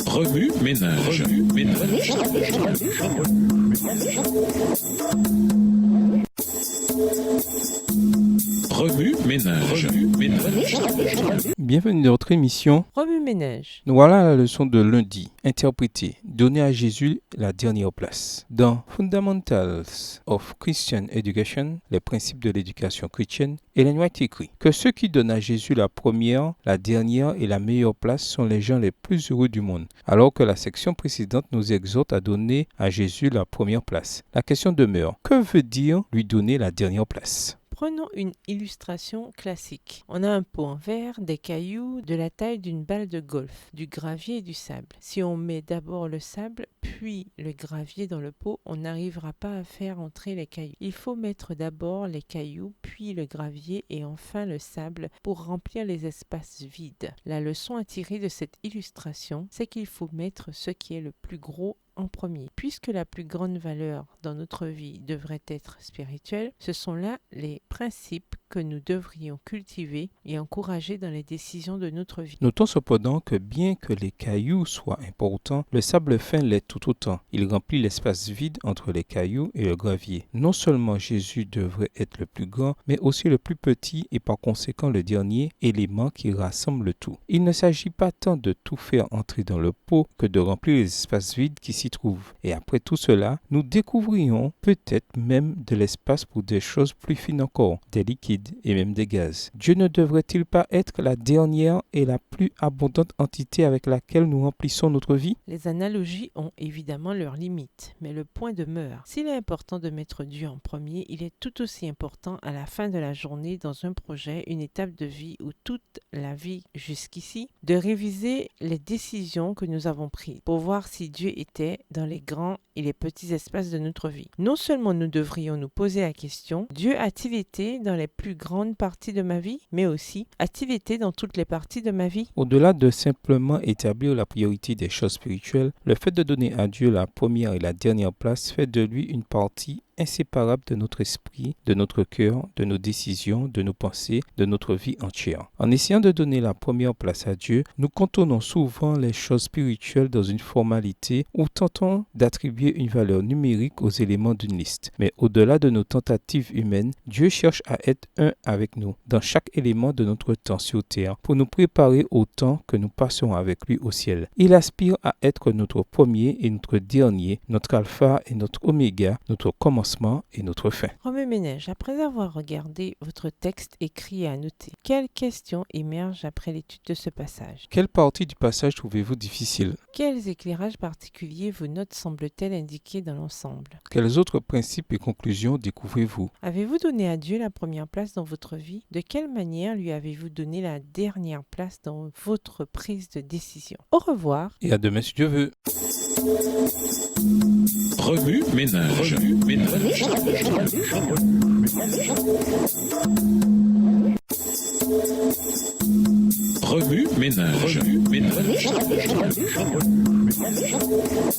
Remue ménage. Remue ménage. Bienvenue dans notre émission Remue-ménage. Nous voilà à la leçon de lundi. Interpréter. Donner à Jésus la dernière place. Dans Fundamentals of Christian Education, les principes de l'éducation chrétienne, Ellen White écrit que ceux qui donnent à Jésus la première, la dernière et la meilleure place sont les gens les plus heureux du monde, alors que la section précédente nous exhorte à donner à Jésus la première place. La question demeure, que veut dire lui donner la dernière place ? Prenons une illustration classique. On a un pot en verre, des cailloux de la taille d'une balle de golf, du gravier et du sable. Si on met d'abord le sable, puis le gravier dans le pot, on n'arrivera pas à faire entrer les cailloux. Il faut mettre d'abord les cailloux, puis le gravier et enfin le sable pour remplir les espaces vides. La leçon à tirer de cette illustration, c'est qu'il faut mettre ce qui est le plus gros en premier. Puisque la plus grande valeur dans notre vie devrait être spirituelle, ce sont là les principes que nous devrions cultiver et encourager dans les décisions de notre vie. Notons cependant que bien que les cailloux soient importants, le sable fin l'est tout autant. Il remplit l'espace vide entre les cailloux et le gravier. Non seulement Jésus devrait être le plus grand, mais aussi le plus petit et par conséquent le dernier élément qui rassemble le tout. Il ne s'agit pas tant de tout faire entrer dans le pot que de remplir les espaces vides qui s'y trouvent. Et après tout cela, nous découvrions peut-être même de l'espace pour des choses plus fines encore, des liquides et même des gaz. Dieu ne devrait-il pas être la dernière et la plus abondante entité avec laquelle nous remplissons notre vie? Les analogies ont évidemment leurs limites, mais le point demeure. S'il est important de mettre Dieu en premier, il est tout aussi important à la fin de la journée dans un projet, une étape de vie ou toute la vie jusqu'ici, de réviser les décisions que nous avons prises pour voir si Dieu était dans les grands et les petits espaces de notre vie. Non seulement nous devrions nous poser la question, Dieu a-t-il été dans les plus grandes parties de ma vie, mais aussi, a-t-il été dans toutes les parties de ma vie? Au-delà de simplement établir la priorité des choses spirituelles, le fait de donner à Dieu la première et la dernière place fait de lui une partie inséparable de notre esprit, de notre cœur, de nos décisions, de nos pensées, de notre vie entière. En essayant de donner la première place à Dieu, nous contournons souvent les choses spirituelles dans une formalité ou tentons d'attribuer une valeur numérique aux éléments d'une liste. Mais au-delà de nos tentatives humaines, Dieu cherche à être un avec nous, dans chaque élément de notre temps sur terre, pour nous préparer au temps que nous passons avec lui au ciel. Il aspire à être notre premier et notre dernier, notre alpha et notre oméga, notre commencement et notre fin. Remue-ménage, après avoir regardé votre texte écrit et annoté, quelles questions émergent après l'étude de ce passage? Quelle partie du passage trouvez-vous difficile? Quels éclairages particuliers vos notes semblent-elles indiquer dans l'ensemble? Quels autres principes et conclusions découvrez-vous? Avez-vous donné à Dieu la première place dans votre vie? De quelle manière lui avez-vous donné la dernière place dans votre prise de décision? Au revoir. Et à demain si Dieu veut. Remue ménage. Remue ménage.